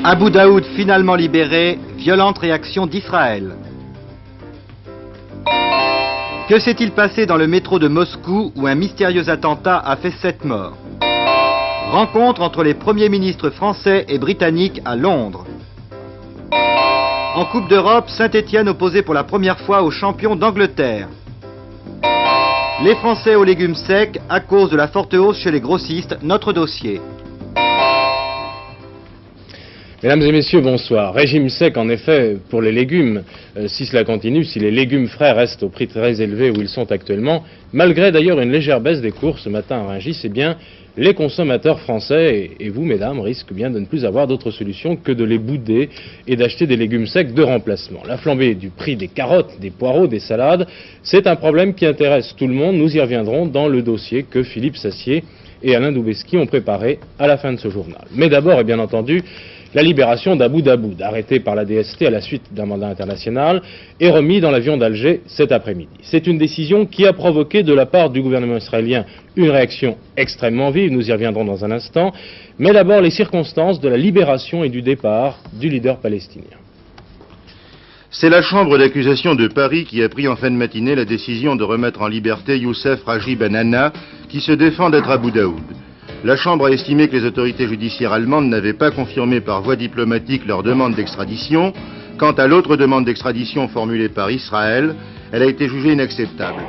Abu Daoud finalement libéré, violente réaction d'Israël. Que s'est-il passé dans le métro de Moscou où un mystérieux attentat a fait 7 morts? Rencontre entre les premiers ministres français et britanniques à Londres. En Coupe d'Europe, Saint-Étienne opposé pour la première fois aux champions d'Angleterre. Les Français aux légumes secs à cause de la forte hausse chez les grossistes, notre dossier. Mesdames et messieurs, bonsoir. Régime sec, en effet, pour les légumes. Si cela continue, si les légumes frais restent au prix très élevé où ils sont actuellement, malgré d'ailleurs une légère baisse des cours ce matin à Rungis, eh bien, les consommateurs français, et vous, mesdames, risquent bien de ne plus avoir d'autre solution que de les bouder et d'acheter des légumes secs de remplacement. La flambée du prix des carottes, des poireaux, des salades, c'est un problème qui intéresse tout le monde. Nous y reviendrons dans le dossier que Philippe Sassier et Alain Doubesky ont préparé à la fin de ce journal. Mais d'abord, et bien entendu, la libération d'Abu Daoud, arrêté par la DST à la suite d'un mandat international, et remis dans l'avion d'Alger cet après-midi. C'est une décision qui a provoqué de la part du gouvernement israélien une réaction extrêmement vive, nous y reviendrons dans un instant, mais d'abord les circonstances de la libération et du départ du leader palestinien. C'est la chambre d'accusation de Paris qui a pris en fin de matinée la décision de remettre en liberté Youssef Raji Ben Hanna, qui se défend d'être Abu Daoud. La Chambre a estimé que les autorités judiciaires allemandes n'avaient pas confirmé par voie diplomatique leur demande d'extradition. Quant à l'autre demande d'extradition formulée par Israël, elle a été jugée inacceptable.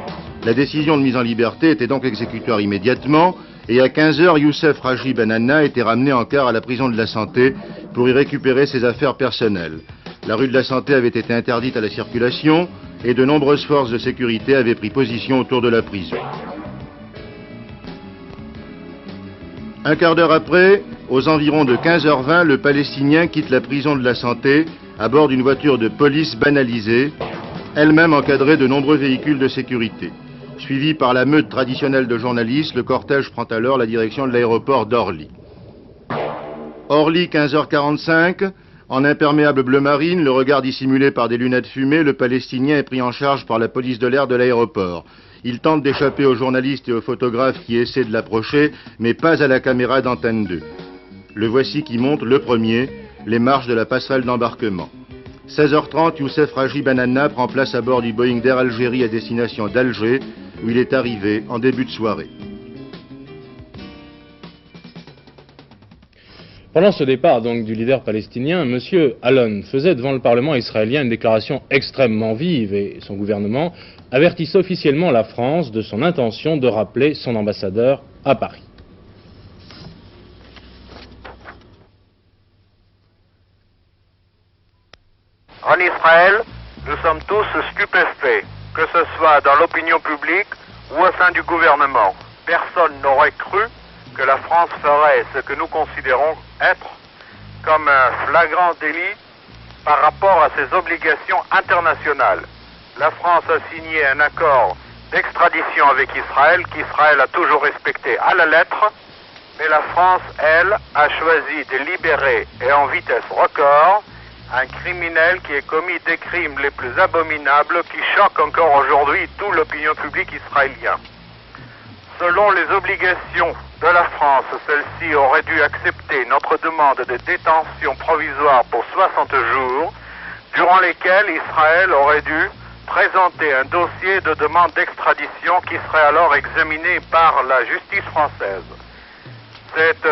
La décision de mise en liberté était donc exécutoire immédiatement, et à 15 h, Youssef Raji Ben Hanna était ramené en car à la prison de la Santé pour y récupérer ses affaires personnelles. La rue de la Santé avait été interdite à la circulation, et de nombreuses forces de sécurité avaient pris position autour de la prison. Un quart d'heure après, aux environs de 15 h 20, le Palestinien quitte la prison de la Santé à bord d'une voiture de police banalisée, elle-même encadrée de nombreux véhicules de sécurité. Suivi par la meute traditionnelle de journalistes, le cortège prend alors la direction de l'aéroport d'Orly. Orly, 15 h 45, en imperméable bleu marine, le regard dissimulé par des lunettes fumées, le Palestinien est pris en charge par la police de l'air de l'aéroport. Il tente d'échapper aux journalistes et aux photographes qui essaient de l'approcher, mais pas à la caméra d'Antenne 2. Le voici qui monte, le premier, les marches de la passerelle d'embarquement. 16 h 30, Youssef Raji Ben Hanna prend place à bord du Boeing d'Air Algérie à destination d'Alger, où il est arrivé en début de soirée. Pendant ce départ donc du leader palestinien, M. Allon faisait devant le Parlement israélien une déclaration extrêmement vive et son gouvernement avertissait officiellement la France de son intention de rappeler son ambassadeur à Paris. En Israël, nous sommes tous stupéfaits, que ce soit dans l'opinion publique ou au sein du gouvernement. Personne n'aurait cru que la France ferait ce que nous considérons être comme un flagrant délit par rapport à ses obligations internationales. La France a signé un accord d'extradition avec Israël qu'Israël a toujours respecté à la lettre, mais la France, elle, a choisi de libérer et en vitesse record un criminel qui a commis des crimes les plus abominables qui choquent encore aujourd'hui toute l'opinion publique israélienne. Selon les obligations de la France, celle-ci aurait dû accepter notre demande de détention provisoire pour 60 jours, durant lesquels Israël aurait dû présenter un dossier de demande d'extradition qui serait alors examiné par la justice française. Cette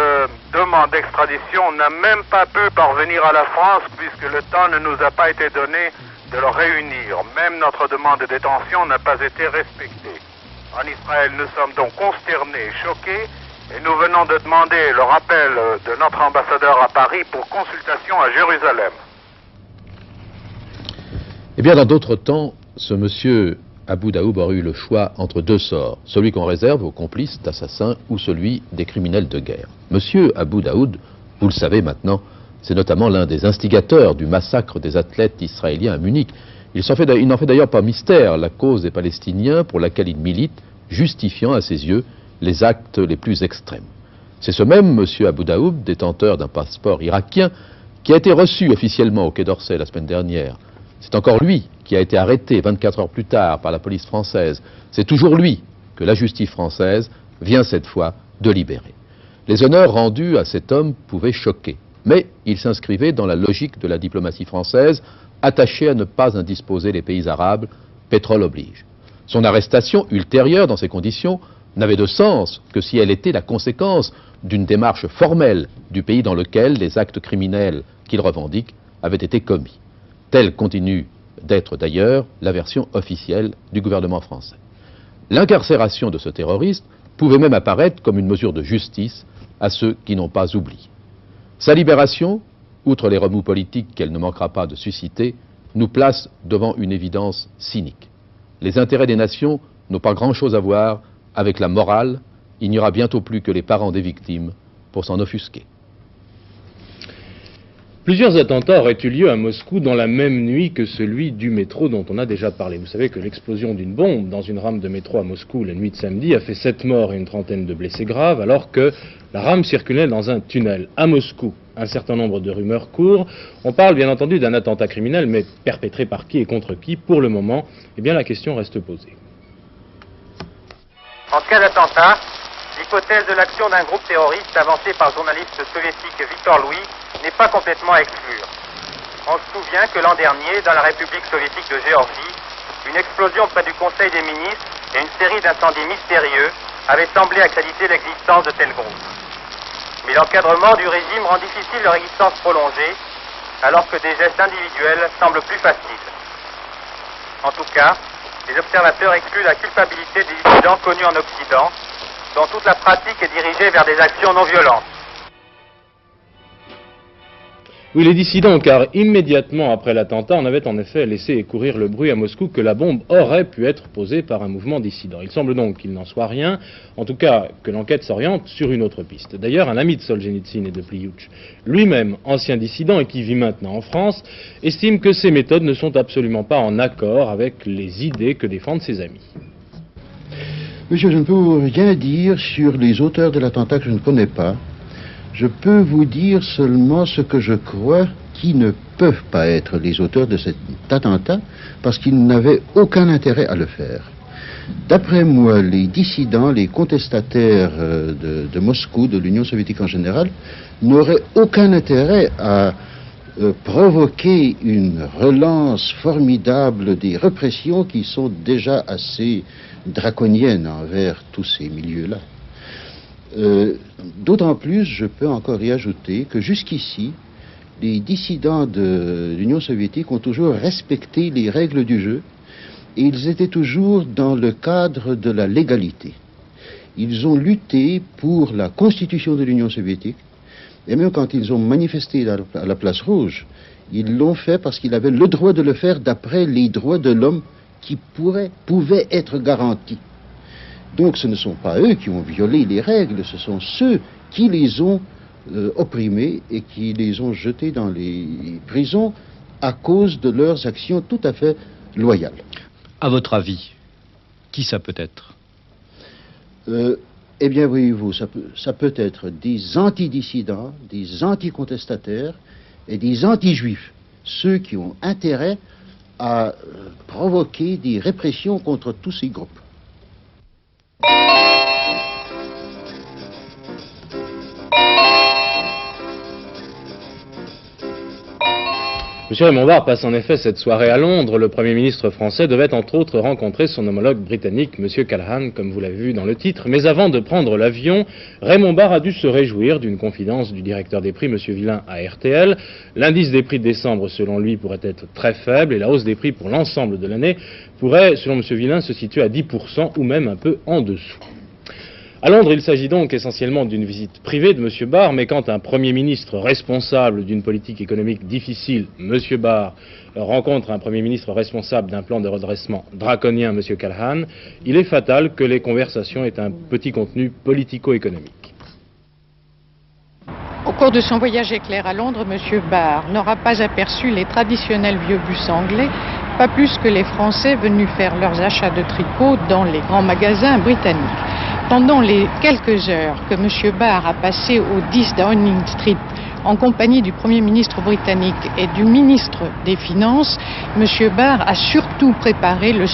demande d'extradition n'a même pas pu parvenir à la France puisque le temps ne nous a pas été donné de le réunir. Même notre demande de détention n'a pas été respectée. En Israël, nous sommes donc consternés, choqués, et nous venons de demander le rappel de notre ambassadeur à Paris pour consultation à Jérusalem. Eh bien, dans d'autres temps, ce monsieur Abu Daoud aurait eu le choix entre deux sorts, celui qu'on réserve aux complices d'assassins ou celui des criminels de guerre. Monsieur Abu Daoud, vous le savez maintenant, c'est notamment l'un des instigateurs du massacre des athlètes israéliens à Munich. Il n'en fait d'ailleurs pas mystère la cause des Palestiniens pour laquelle il milite, justifiant à ses yeux les actes les plus extrêmes. C'est ce même monsieur Abu Daoud, détenteur d'un passeport irakien, qui a été reçu officiellement au Quai d'Orsay la semaine dernière. C'est encore lui qui a été arrêté 24 heures plus tard par la police française. C'est toujours lui que la justice française vient cette fois de libérer. Les honneurs rendus à cet homme pouvaient choquer. mais il s'inscrivait dans la logique de la diplomatie française, attachée à ne pas indisposer les pays arabes, pétrole oblige. Son arrestation ultérieure dans ces conditions n'avait de sens que si elle était la conséquence d'une démarche formelle du pays dans lequel les actes criminels qu'il revendique avaient été commis. Telle continue d'être d'ailleurs la version officielle du gouvernement français. L'incarcération de ce terroriste pouvait même apparaître comme une mesure de justice à ceux qui n'ont pas oublié. Sa libération, outre les remous politiques qu'elle ne manquera pas de susciter, nous place devant une évidence cynique. Les intérêts des nations n'ont pas grand-chose à voir avec la morale. Il n'y aura bientôt plus que les parents des victimes pour s'en offusquer. Plusieurs attentats auraient eu lieu à Moscou dans la même nuit que celui du métro dont on a déjà parlé. Vous savez que l'explosion d'une bombe dans une rame de métro à Moscou la nuit de samedi a fait 7 morts et une trentaine de blessés graves, alors que la rame circulait dans un tunnel. À Moscou, un certain nombre de rumeurs courent. On parle bien entendu d'un attentat criminel, mais perpétré par qui et contre qui? Pour le moment, eh bien la question reste posée. En cas d'attentat, l'hypothèse de l'action d'un groupe terroriste avancé par le journaliste soviétique Victor Louis n'est pas complètement à exclure. On se souvient que l'an dernier, dans la République soviétique de Géorgie, une explosion près du Conseil des ministres et une série d'incendies mystérieux avaient semblé accréditer l'existence de tels groupes. Mais l'encadrement du régime rend difficile leur existence prolongée, alors que des gestes individuels semblent plus faciles. En tout cas, les observateurs excluent la culpabilité des dissidents connus en Occident, dont toute la pratique est dirigée vers des actions non violentes. Oui, les dissidents, car immédiatement après l'attentat, on avait en effet laissé courir le bruit à Moscou que la bombe aurait pu être posée par un mouvement dissident. Il semble donc qu'il n'en soit rien, en tout cas que l'enquête s'oriente sur une autre piste. D'ailleurs, un ami de Solzhenitsyn et de Pliouch, lui-même ancien dissident et qui vit maintenant en France, estime que ces méthodes ne sont absolument pas en accord avec les idées que défendent ses amis. Monsieur, je ne peux rien dire sur les auteurs de l'attentat que je ne connais pas. Je peux vous dire seulement ce que je crois qui ne peuvent pas être les auteurs de cet attentat parce qu'ils n'avaient aucun intérêt à le faire. D'après moi, les dissidents, les contestataires de Moscou, de l'Union soviétique en général, n'auraient aucun intérêt à provoquer une relance formidable des répressions qui sont déjà assez draconiennes envers tous ces milieux-là. D'autant plus, je peux encore y ajouter que jusqu'ici, les dissidents de l'Union soviétique ont toujours respecté les règles du jeu et ils étaient toujours dans le cadre de la légalité. Ils ont lutté pour la constitution de l'Union soviétique et même quand ils ont manifesté à la place rouge, ils l'ont fait parce qu'ils avaient le droit de le faire d'après les droits de l'homme qui pouvaient être garantis. Donc ce ne sont pas eux qui ont violé les règles, ce sont ceux qui les ont opprimés et qui les ont jetés dans les prisons à cause de leurs actions tout à fait loyales. À votre avis, qui ça peut être? Eh bien, voyez-vous, ça peut être des antidissidents, des anticontestataires et des anti-juifs, ceux qui ont intérêt à provoquer des répressions contre tous ces groupes. Monsieur Raymond Barre passe en effet cette soirée à Londres. Le Premier ministre français devait entre autres rencontrer son homologue britannique, Monsieur Callaghan, comme vous l'avez vu dans le titre. Mais avant de prendre l'avion, Raymond Barre a dû se réjouir d'une confidence du directeur des prix, Monsieur Villain, à RTL. L'indice des prix de décembre, selon lui, pourrait être très faible et la hausse des prix pour l'ensemble de l'année pourrait, selon Monsieur Villain, se situer à 10% ou même un peu en dessous. À Londres, il s'agit donc essentiellement d'une visite privée de M. Barre, mais quand un Premier ministre responsable d'une politique économique difficile, M. Barre, rencontre un Premier ministre responsable d'un plan de redressement draconien, M. Callaghan, il est fatal que les conversations aient un petit contenu politico-économique. Au cours de son voyage éclair à Londres, M. Barre n'aura pas aperçu les traditionnels vieux bus anglais, pas plus que les Français venus faire leurs achats de tricots dans les grands magasins britanniques. Pendant les quelques heures que M. Barre a passées au 10 Downing Street en compagnie du Premier ministre britannique et du ministre des Finances, M. Barre a surtout préparé le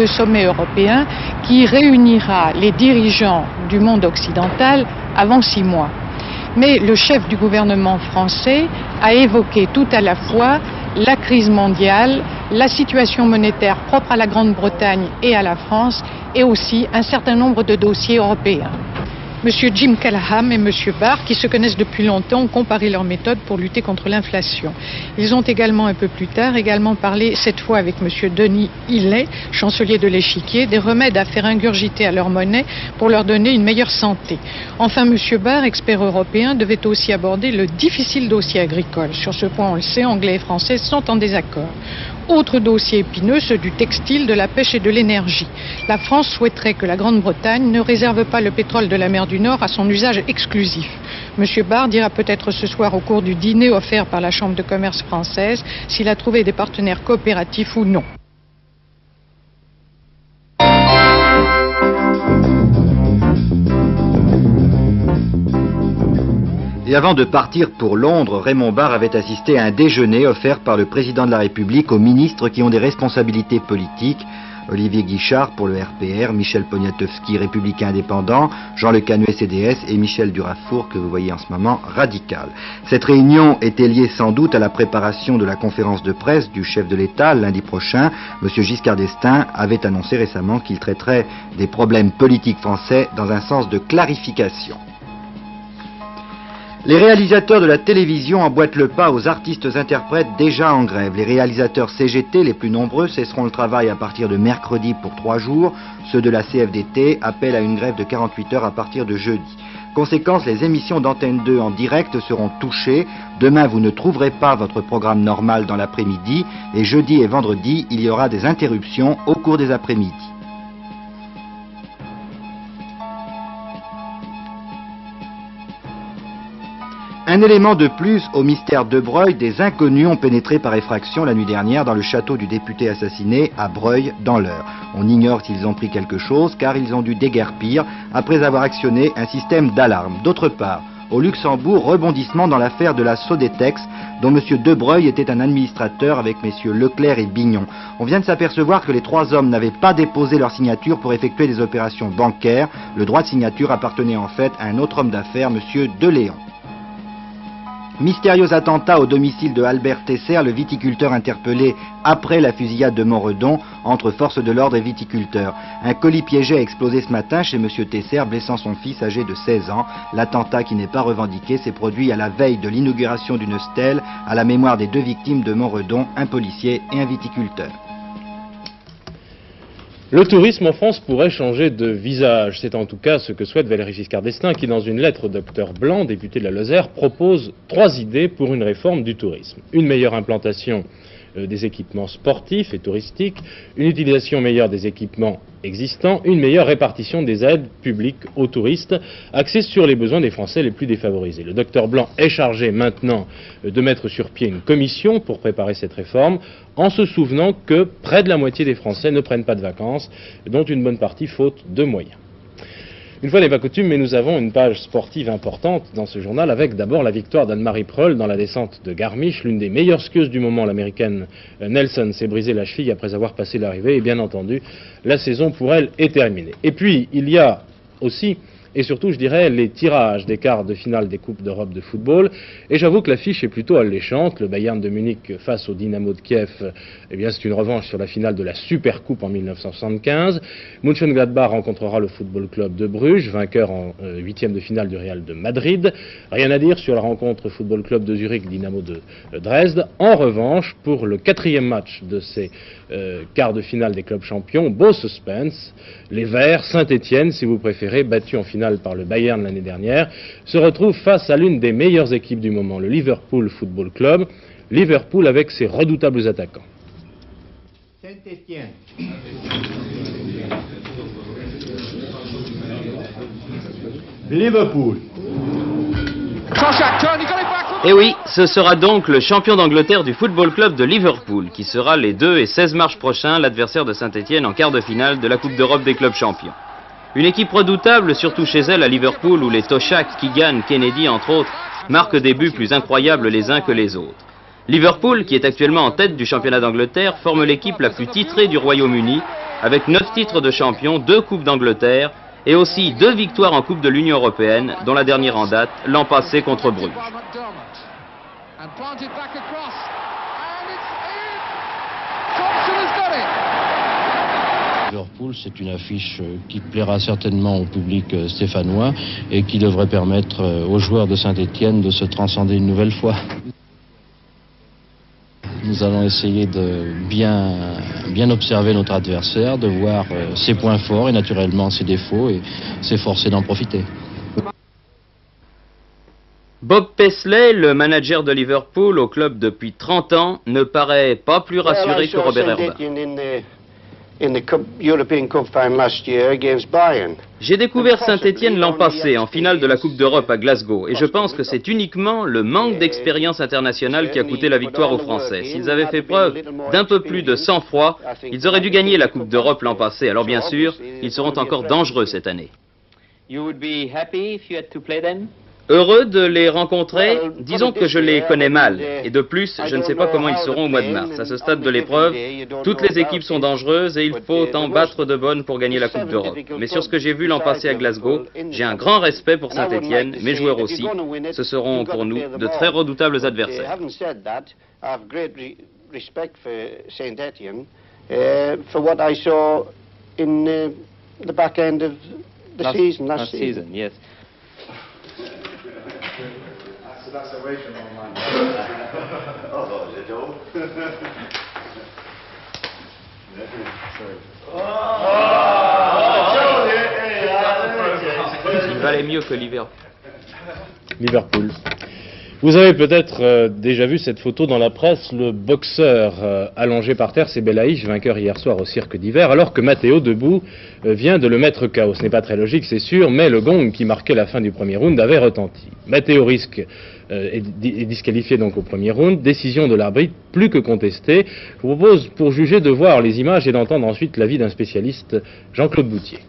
sommet européen qui réunira les dirigeants du monde occidental avant 6 mois. Mais le chef du gouvernement français a évoqué tout à la fois la crise mondiale, la situation monétaire propre à la Grande-Bretagne et à la France, et aussi un certain nombre de dossiers européens. Monsieur Jim Callaghan et Monsieur Barr, qui se connaissent depuis longtemps, ont comparé leurs méthodes pour lutter contre l'inflation. Ils ont également, un peu plus tard, parlé, cette fois avec Monsieur Denis Hillet, chancelier de l'Échiquier, des remèdes à faire ingurgiter à leur monnaie pour leur donner une meilleure santé. Enfin, Monsieur Barr, expert européen, devait aussi aborder le difficile dossier agricole. Sur ce point, on le sait, Anglais et Français sont en désaccord. Autre dossier épineux, ceux du textile, de la pêche et de l'énergie. La France souhaiterait que la Grande-Bretagne ne réserve pas le pétrole de la mer du Nord à son usage exclusif. Monsieur Barr dira peut-être ce soir au cours du dîner offert par la Chambre de commerce française s'il a trouvé des partenaires coopératifs ou non. Et avant de partir pour Londres, Raymond Barre avait assisté à un déjeuner offert par le président de la République aux ministres qui ont des responsabilités politiques. Olivier Guichard pour le RPR, Michel Poniatowski, Républicain indépendant, Jean Le Canuet, CDS et Michel Durafour, que vous voyez en ce moment, Radical. Cette réunion était liée sans doute à la préparation de la conférence de presse du chef de l'État lundi prochain. M. Giscard d'Estaing avait annoncé récemment qu'il traiterait des problèmes politiques français dans un sens de clarification. Les réalisateurs de la télévision emboîtent le pas aux artistes-interprètes déjà en grève. Les réalisateurs CGT, les plus nombreux, cesseront le travail à partir de mercredi pour 3 jours. Ceux de la CFDT appellent à une grève de 48 heures à partir de jeudi. Conséquence, les émissions d'Antenne 2 en direct seront touchées. Demain, vous ne trouverez pas votre programme normal dans l'après-midi. Et jeudi et vendredi, il y aura des interruptions au cours des après-midi. Un élément de plus au mystère de Breuil, des inconnus ont pénétré par effraction la nuit dernière dans le château du député assassiné à Breuil dans l'Eure. On ignore s'ils ont pris quelque chose car ils ont dû déguerpir après avoir actionné un système d'alarme. D'autre part, au Luxembourg, rebondissement dans l'affaire de la Sodétex dont M. De Breuil était un administrateur avec messieurs Leclerc et Bignon. On vient de s'apercevoir que les 3 hommes n'avaient pas déposé leur signature pour effectuer des opérations bancaires. Le droit de signature appartenait en fait à un autre homme d'affaires, M. Deléon. Mystérieux attentat au domicile de Albert Tesser, le viticulteur interpellé après la fusillade de Montredon entre forces de l'ordre et viticulteurs. Un colis piégé a explosé ce matin chez M. Tesser, blessant son fils âgé de 16 ans. L'attentat, qui n'est pas revendiqué, s'est produit à la veille de l'inauguration d'une stèle à la mémoire des 2 victimes de Montredon, un policier et un viticulteur. Le tourisme en France pourrait changer de visage. C'est en tout cas ce que souhaite Valéry Giscard d'Estaing qui, dans une lettre au docteur Blanc, député de la Lozère, propose 3 idées pour une réforme du tourisme. Une meilleure implantation des équipements sportifs et touristiques, une utilisation meilleure des équipements existants, une meilleure répartition des aides publiques aux touristes, axée sur les besoins des Français les plus défavorisés. Le docteur Blanc est chargé maintenant de mettre sur pied une commission pour préparer cette réforme, en se souvenant que près de la moitié des Français ne prennent pas de vacances, dont une bonne partie faute de moyens. Une fois n'est pas coutume, mais nous avons une page sportive importante dans ce journal, avec d'abord la victoire d'Anne-Marie Preul dans la descente de Garmisch, l'une des meilleures skieuses du moment. L'américaine Nelson s'est brisé la cheville après avoir passé l'arrivée, et bien entendu, la saison pour elle est terminée. Et puis, il y a aussi, et surtout, je dirais, les tirages des quarts de finale des Coupes d'Europe de football. Et j'avoue que l'affiche est plutôt alléchante. Le Bayern de Munich face au Dynamo de Kiev, eh bien, c'est une revanche sur la finale de la Super Coupe en 1975. Mönchengladbach rencontrera le Football Club de Bruges, vainqueur en 8e de finale du Real de Madrid. Rien à dire sur la rencontre Football Club de Zurich-Dynamo de Dresde. En revanche, pour le 4e match de ces quarts de finale des clubs champions, beau suspense. Les Verts, Saint-Étienne, si vous préférez, battus en finale par le Bayern l'année dernière, se retrouvent face à l'une des meilleures équipes du moment, le Liverpool Football Club. Liverpool avec ses redoutables attaquants. Saint-Étienne. Liverpool. Et oui, ce sera donc le champion d'Angleterre du Football Club de Liverpool qui sera les 2 et 16 mars prochains l'adversaire de Saint-Étienne en quart de finale de la Coupe d'Europe des clubs champions. Une équipe redoutable, surtout chez elle à Liverpool, où les Toshak, Keegan, Kennedy entre autres marquent des buts plus incroyables les uns que les autres. Liverpool, qui est actuellement en tête du championnat d'Angleterre, forme l'équipe la plus titrée du Royaume-Uni avec 9 titres de champion, 2 Coupes d'Angleterre et aussi 2 victoires en Coupe de l'Union européenne, dont la dernière en date, l'an passé contre Bruges. Liverpool, c'est une affiche qui plaira certainement au public stéphanois et qui devrait permettre aux joueurs de Saint-Étienne de se transcender une nouvelle fois. Nous allons essayer de bien observer notre adversaire, de voir ses points forts et naturellement ses défauts et s'efforcer d'en profiter. Bob Paisley, le manager de Liverpool au club depuis 30 ans, ne paraît pas plus rassuré que Robert Herbin. J'ai découvert Saint-Étienne l'an passé en finale de la Coupe d'Europe à Glasgow et je pense que c'est uniquement le manque d'expérience internationale qui a coûté la victoire aux Français. S'ils avaient fait preuve d'un peu plus de sang-froid, ils auraient dû gagner la Coupe d'Europe l'an passé. Alors bien sûr, ils seront encore dangereux cette année. Heureux de les rencontrer, disons que je les connais mal, et de plus, je ne sais pas comment ils seront au mois de mars. À ce stade de l'épreuve, toutes les équipes sont dangereuses et il faut en battre de bonnes pour gagner la Coupe d'Europe. Mais sur ce que j'ai vu l'an passé à Glasgow, j'ai un grand respect pour Saint-Étienne, mes joueurs aussi. Ce seront pour nous de très redoutables adversaires. Il valait mieux que Liverpool. Vous avez peut-être déjà vu cette photo dans la presse, le boxeur allongé par terre, c'est Belaïch, vainqueur hier soir au cirque d'hiver, alors que Matteo, debout, vient de le mettre KO. Ce n'est pas très logique, c'est sûr, mais le gong qui marquait la fin du premier round avait retenti. Matteo risque est disqualifié donc au premier round, décision de l'arbitre plus que contestée. Je vous propose, pour juger, de voir les images et d'entendre ensuite l'avis d'un spécialiste, Jean-Claude Boutier.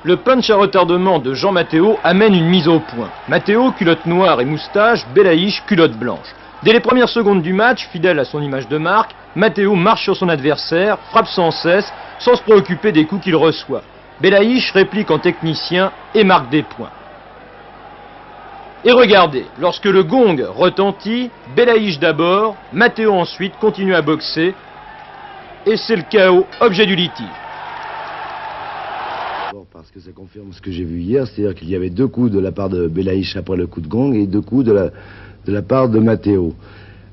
Le punch à retardement de Jean Matteo amène une mise au point. Matteo, culotte noire et moustache, Belaïch, culotte blanche. Dès les premières secondes du match, fidèle à son image de marque, Matteo marche sur son adversaire, frappe sans cesse, sans se préoccuper des coups qu'il reçoit. Belaïch réplique en technicien et marque des points. Et regardez, lorsque le gong retentit, Belaïch d'abord, Matteo ensuite continue à boxer, et c'est le KO, objet du litige. Parce que ça confirme ce que j'ai vu hier, c'est-à-dire qu'il y avait 2 coups de la part de Belaïch après le coup de gong et 2 coups de la part de Matteo.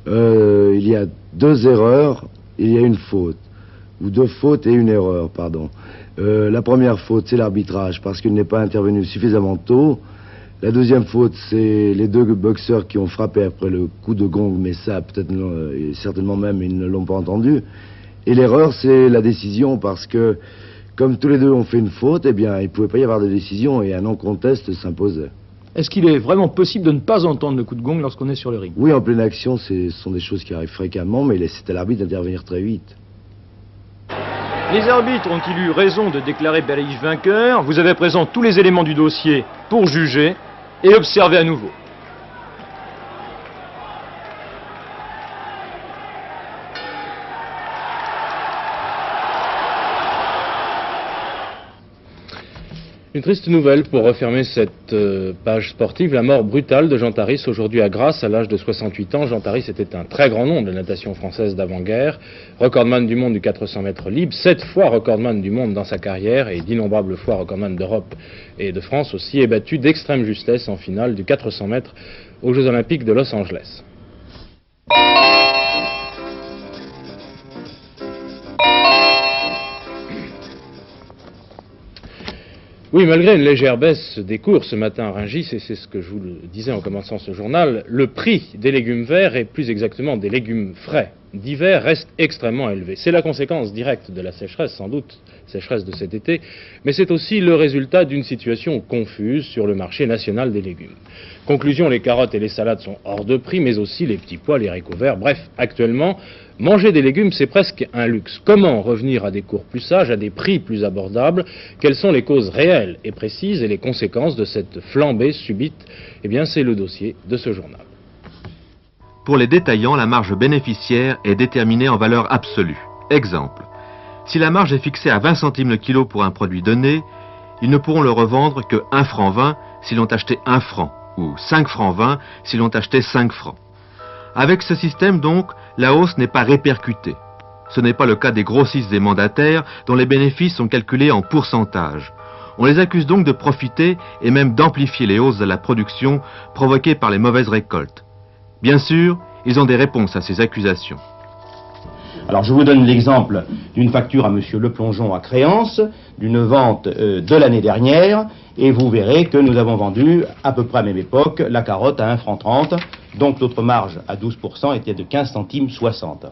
Il y a 2 erreurs, il y a une faute, ou 2 fautes et une erreur, pardon. La première faute, c'est l'arbitrage, parce qu'il n'est pas intervenu suffisamment tôt. La deuxième faute, c'est les 2 boxeurs qui ont frappé après le coup de gong, mais ça, peut-être, certainement même, ils ne l'ont pas entendu. Et l'erreur, c'est la décision, parce que comme tous les 2 ont fait une faute, eh bien, il ne pouvait pas y avoir de décision et un non-contest s'imposait. Est-ce qu'il est vraiment possible de ne pas entendre le coup de gong lorsqu'on est sur le ring? Oui, en pleine action, ce sont des choses qui arrivent fréquemment, mais c'est à l'arbitre d'intervenir très vite. Les arbitres ont-ils eu raison de déclarer Belaïch vainqueur? Vous avez à présent tous les éléments du dossier pour juger et observer à nouveau. Une triste nouvelle pour refermer cette page sportive, la mort brutale de Jean Tarisse aujourd'hui à Grasse à l'âge de 68 ans. Jean Tarisse était un très grand nom de la natation française d'avant-guerre, recordman du monde du 400 mètres libre, 7 fois recordman du monde dans sa carrière et d'innombrables fois recordman d'Europe et de France aussi, et battu d'extrême justesse en finale du 400 mètres aux Jeux Olympiques de Los Angeles. Oui, malgré une légère baisse des cours ce matin à Rungis, et c'est ce que je vous le disais en commençant ce journal, le prix des légumes verts, et plus exactement des légumes frais d'hiver, reste extrêmement élevé. C'est la conséquence directe de la sécheresse, sans doute, sécheresse de cet été, mais c'est aussi le résultat d'une situation confuse sur le marché national des légumes. Conclusion, les carottes et les salades sont hors de prix, mais aussi les petits pois, les haricots verts. Bref, actuellement, manger des légumes, c'est presque un luxe. Comment revenir à des cours plus sages, à des prix plus abordables? Quelles sont les causes réelles et précises et les conséquences de cette flambée subite? Eh bien, c'est le dossier de ce journal. Pour les détaillants, la marge bénéficiaire est déterminée en valeur absolue. Exemple, Si la marge est fixée à 20 centimes le kilo pour un produit donné, ils ne pourront le revendre que 1 franc 20 s'ils l'ont acheté 1 franc, ou 5 francs 20 s'ils l'ont acheté 5 francs. Avec ce système donc, la hausse n'est pas répercutée. Ce n'est pas le cas des grossistes et mandataires dont les bénéfices sont calculés en pourcentage. On les accuse donc de profiter et même d'amplifier les hausses de la production provoquées par les mauvaises récoltes. Bien sûr, ils ont des réponses à ces accusations. Alors je vous donne l'exemple d'une facture à monsieur Leplongeon à créance, d'une vente de l'année dernière, et vous verrez que nous avons vendu à peu près à la même époque la carotte à 1 franc 30, donc notre marge à 12% était de 15 centimes 60.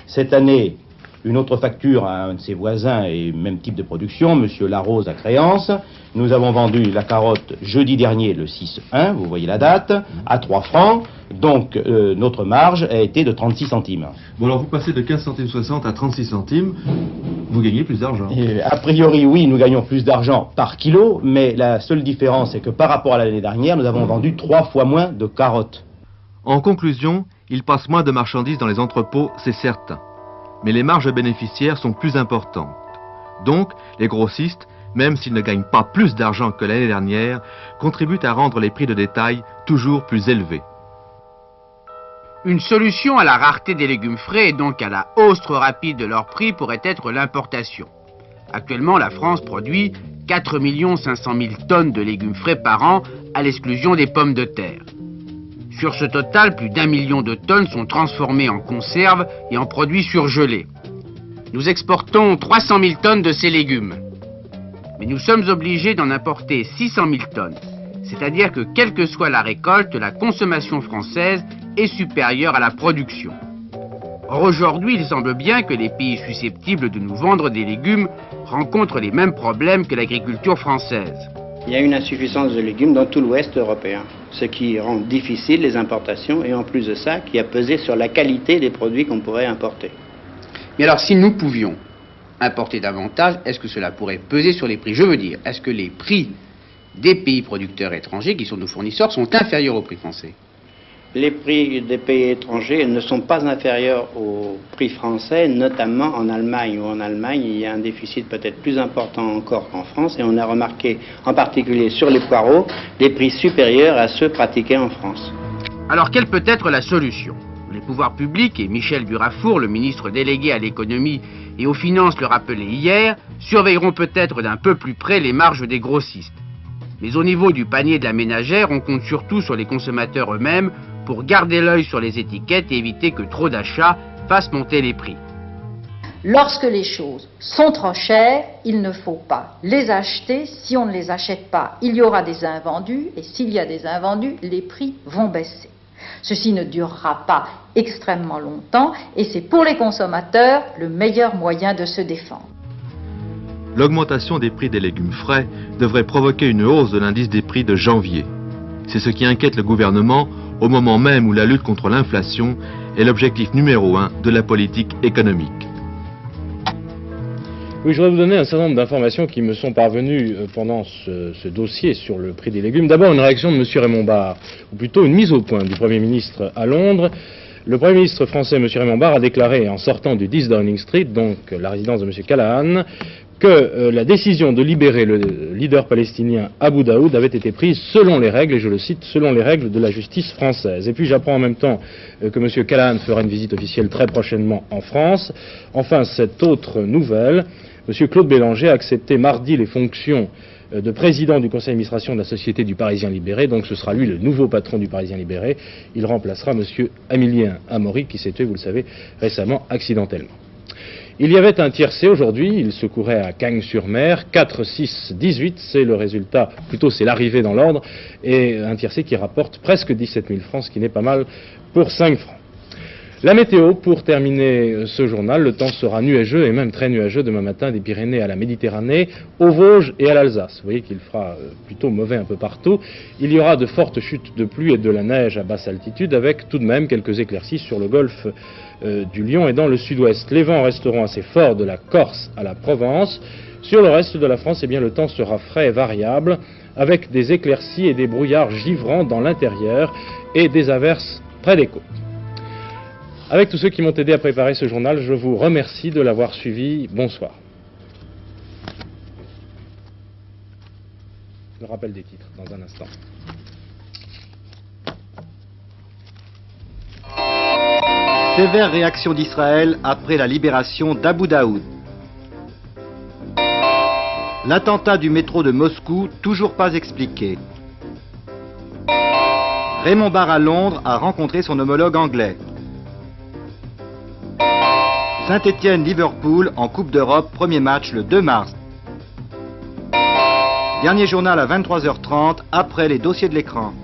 Cette année, une autre facture à un de ses voisins et même type de production, monsieur Larose à créance, nous avons vendu la carotte jeudi dernier le 6-1, vous voyez la date, à 3 francs, donc notre marge a été de 36 centimes. Bon alors vous passez de 15 centimes 60 à 36 centimes, vous gagnez plus d'argent. A priori oui, nous gagnons plus d'argent par kilo, mais la seule différence c'est que par rapport à l'année dernière, nous avons vendu 3 fois moins de carottes. En conclusion, il passe moins de marchandises dans les entrepôts, c'est certain. Mais les marges bénéficiaires sont plus importantes. Donc, les grossistes, même s'ils ne gagnent pas plus d'argent que l'année dernière, contribuent à rendre les prix de détail toujours plus élevés. Une solution à la rareté des légumes frais et donc à la hausse trop rapide de leur prix pourrait être l'importation. Actuellement, la France produit 4 500 000 tonnes de légumes frais par an, à l'exclusion des pommes de terre. Sur ce total, plus d'1 million de tonnes sont transformées en conserves et en produits surgelés. Nous exportons 300 000 tonnes de ces légumes. Mais nous sommes obligés d'en importer 600 000 tonnes. C'est-à-dire que, quelle que soit la récolte, la consommation française est supérieure à la production. Or, aujourd'hui, il semble bien que les pays susceptibles de nous vendre des légumes rencontrent les mêmes problèmes que l'agriculture française. Il y a une insuffisance de légumes dans tout l'Ouest européen, ce qui rend difficile les importations et en plus de ça, qui a pesé sur la qualité des produits qu'on pourrait importer. Mais alors, si nous pouvions importer davantage, est-ce que cela pourrait peser sur les prix? Je veux dire, est-ce que les prix des pays producteurs étrangers, qui sont nos fournisseurs, sont inférieurs aux prix français? Les prix des pays étrangers ne sont pas inférieurs aux prix français, notamment en Allemagne, où en Allemagne il y a un déficit peut-être plus important encore qu'en France, et on a remarqué en particulier sur les poireaux des prix supérieurs à ceux pratiqués en France. Alors quelle peut être la solution? Les pouvoirs publics, et Michel Burafour, le ministre délégué à l'économie et aux finances le rappelait hier, surveilleront peut-être d'un peu plus près les marges des grossistes. Mais au niveau du panier de la ménagère, on compte surtout sur les consommateurs eux-mêmes pour garder l'œil sur les étiquettes et éviter que trop d'achats fassent monter les prix. Lorsque les choses sont trop chères, il ne faut pas les acheter. Si on ne les achète pas, il y aura des invendus, et s'il y a des invendus, les prix vont baisser. Ceci ne durera pas extrêmement longtemps, et c'est pour les consommateurs le meilleur moyen de se défendre. L'augmentation des prix des légumes frais devrait provoquer une hausse de l'indice des prix de janvier. C'est ce qui inquiète le gouvernement au moment même où la lutte contre l'inflation est l'objectif numéro 1 de la politique économique. Oui, je voudrais vous donner un certain nombre d'informations qui me sont parvenues pendant ce dossier sur le prix des légumes. D'abord, une réaction de M. Raymond Barre, ou plutôt une mise au point du Premier ministre à Londres. Le Premier ministre français, M. Raymond Barre, a déclaré en sortant du 10 Downing Street, donc la résidence de M. Callahan, que la décision de libérer le leader palestinien Abu Daoud avait été prise selon les règles, et je le cite, selon les règles de la justice française. Et puis j'apprends en même temps que M. Callahan fera une visite officielle très prochainement en France. Enfin, cette autre nouvelle, M. Claude Bélanger a accepté mardi les fonctions de président du conseil d'administration de la Société du Parisien Libéré, donc ce sera lui le nouveau patron du Parisien Libéré. Il remplacera M. Amilien Amaury, qui s'est tué, vous le savez, récemment, accidentellement. Il y avait un tiercé aujourd'hui, il secourait à Cagnes-sur-Mer, 4, 6, 18, c'est le résultat, plutôt c'est l'arrivée dans l'ordre, et un tiercé qui rapporte presque 17 000 francs, ce qui n'est pas mal pour 5 francs. La météo, pour terminer ce journal, le temps sera nuageux et même très nuageux demain matin des Pyrénées à la Méditerranée, aux Vosges et à l'Alsace. Vous voyez qu'il fera plutôt mauvais un peu partout. Il y aura de fortes chutes de pluie et de la neige à basse altitude avec tout de même quelques éclaircies sur le golfe du Lion et dans le sud-ouest. Les vents resteront assez forts de la Corse à la Provence. Sur le reste de la France, eh bien, le temps sera frais et variable avec des éclaircies et des brouillards givrants dans l'intérieur et des averses près des côtes. Avec tous ceux qui m'ont aidé à préparer ce journal, je vous remercie de l'avoir suivi. Bonsoir. Le rappel des titres dans un instant. Sévère réaction d'Israël après la libération d'Abu Daoud. L'attentat du métro de Moscou, toujours pas expliqué. Raymond Barre à Londres a rencontré son homologue anglais. Saint-Étienne-Liverpool en Coupe d'Europe, premier match le 2 mars. Dernier journal à 23h30 après les dossiers de l'écran.